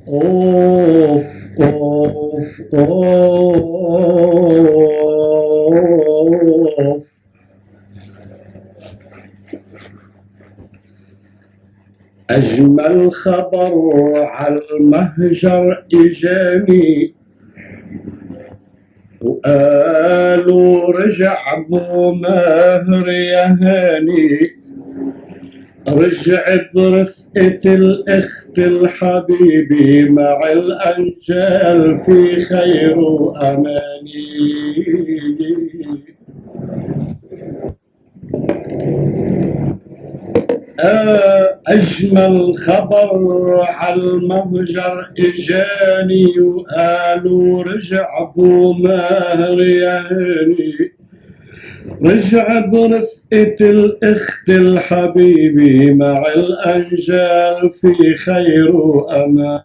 أوف أوف أوف. أجمل خبر على المهجر إجاني، وقالوا رجع أبو ماهر يا هاني، رجع برفقة الأخت الحبيبي مع الأنجال في خير وأماني. أجمل خبر على المهجر إجاني، وقالوا رجع أبو ماهر يا هاني، رجع برفقة الأخت الحبيبي مع الأنجال في خير وأمان.